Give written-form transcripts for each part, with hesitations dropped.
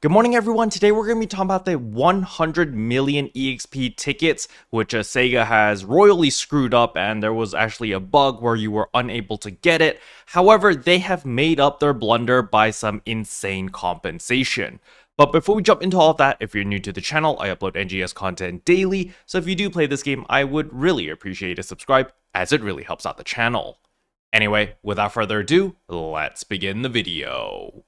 Good morning, everyone. Today we're going to be talking about the 100 million EXP tickets, which Sega has royally screwed up, and there was actually a bug where you were unable to get it. However, they have made up their blunder by some insane compensation. But before we jump into all of that, if you're new to the channel, I upload NGS content daily, so if you do play this game, I would really appreciate a subscribe, as it really helps out the channel. Anyway, without further ado, let's begin the video.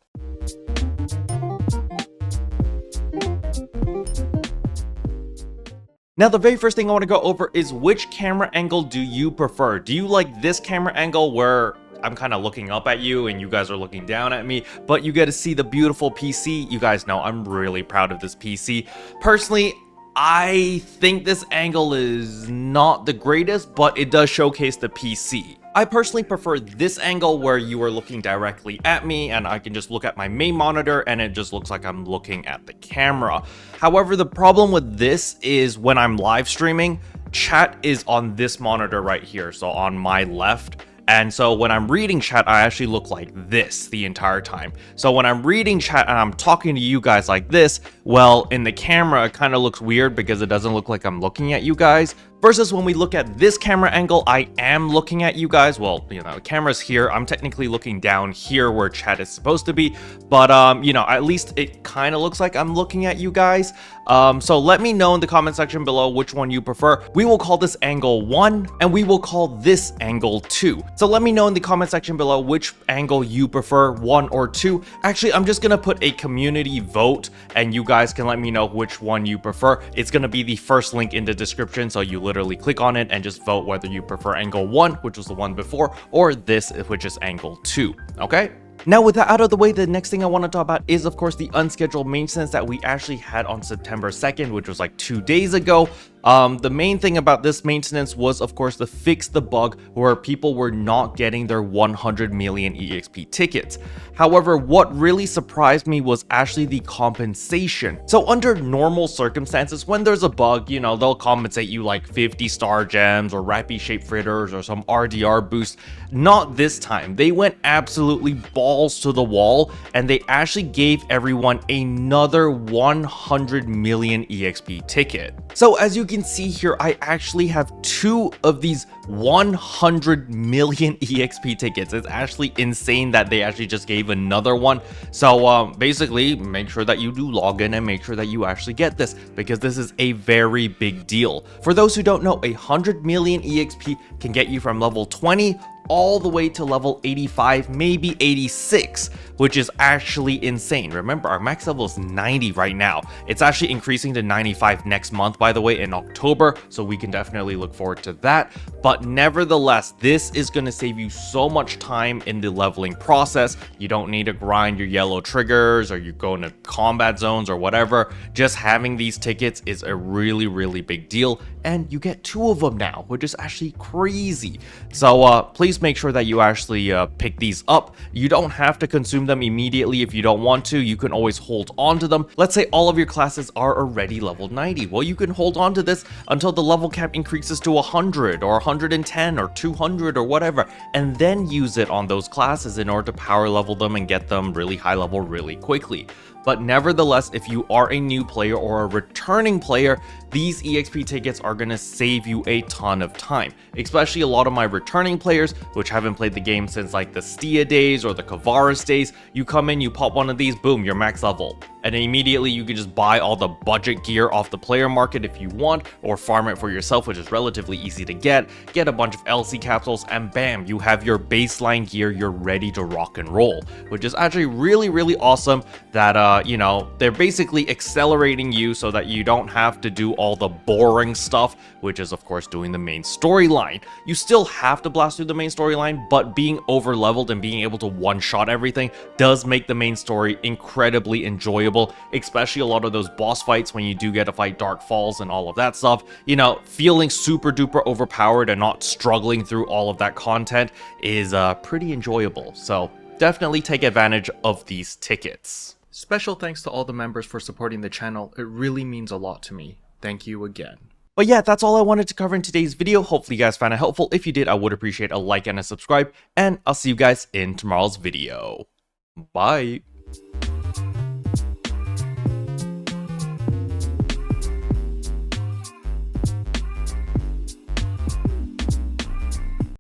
Now, the very first thing I want to go over is which camera angle do you prefer? Do you like this camera angle where I'm kind of looking up at you and you guys are looking down at me, but you get to see the beautiful PC? You guys know I'm really proud of this PC. Personally, I think this angle is not the greatest, but it does showcase the PC. I personally prefer this angle where you are looking directly at me and I can just look at my main monitor and it just looks like I'm looking at the camera. However, the problem with this is when I'm live streaming, chat is on this monitor right here, so on my left. And so when I'm reading chat, I actually look like this the entire time. So when I'm reading chat and I'm talking to you guys like this, well, in the camera, it kind of looks weird because it doesn't look like I'm looking at you guys. Versus when we look at this camera angle, I am looking at you guys. Well, you know, the camera's here. I'm technically looking down here where chat is supposed to be. But, you know, at least it kind of looks like I'm looking at you guys. So let me know in the comment section below which one you prefer. We will call this angle 1 and we will call this angle 2. So let me know in the comment section below which angle you prefer, 1 or 2. Actually, I'm just going to put a community vote and you guys can let me know which one you prefer. It's going to be the first link in the description, so you literally click on it and just vote whether you prefer angle 1, which was the one before, or this, which is angle 2. Okay? Now, with that out of the way, the next thing I want to talk about is, of course, the unscheduled maintenance that we actually had on September 2nd, which was like 2 days ago. The main thing about this maintenance was, of course, to fix the bug where people were not getting their 100 million EXP tickets. However, what really surprised me was actually the compensation. So under normal circumstances, when there's a bug, you know, they'll compensate you like 50 star gems or Rappy shape fritters or some RDR boost. Not this time. They went absolutely balls to the wall and they actually gave everyone another 100 million EXP ticket. So as you can see here, I actually have 2 of these 100 million EXP tickets. It's actually insane that they actually just gave another one. So basically, make sure that you do log in and make sure that you actually get this, because this is a very big deal. For those who don't know, 100 million EXP can get you from level 20 all the way to level 85, maybe 86, which is actually insane. Remember, our max level is 90 right now. It's actually increasing to 95 next month, by the way, in October, so we can definitely look forward to that. But nevertheless, this is going to save you so much time in the leveling process. You don't need to grind your yellow triggers or you go into combat zones or whatever. Just having these tickets is a really, really big deal, and you get 2 of them now, which is actually crazy. So please make sure that you actually pick these up. You don't have to consume them immediately if you don't want to. You can always hold on to them. Let's say all of your classes are already level 90. Well, you can hold on to this until the level cap increases to 100 or 110 or 200 or whatever, and then use it on those classes in order to power level them and get them really high level really quickly. But nevertheless, if you are a new player or a returning player, these EXP tickets are going to save you a ton of time. Especially a lot of my returning players, which haven't played the game since like the Stia days or the Kavaris days. You come in, you pop one of these, boom, you're max level. And then immediately you can just buy all the budget gear off the player market if you want, or farm it for yourself, which is relatively easy to get a bunch of LC capsules, and bam, you have your baseline gear, you're ready to rock and roll, which is actually really, really awesome that, you know, they're basically accelerating you so that you don't have to do all the boring stuff, which is, of course, doing the main storyline. You still have to blast through the main storyline, but being over leveled and being able to one-shot everything does make the main story incredibly enjoyable, especially a lot of those boss fights when you do get to fight Dark Falls and all of that stuff. You know, feeling super duper overpowered and not struggling through all of that content is pretty enjoyable. So definitely take advantage of these tickets. Special thanks to all the members for supporting the channel. It really means a lot to me. Thank you again. But yeah, that's all I wanted to cover in today's video. Hopefully you guys found it helpful. If you did, I would appreciate a like and a subscribe, and I'll see you guys in tomorrow's video. Bye.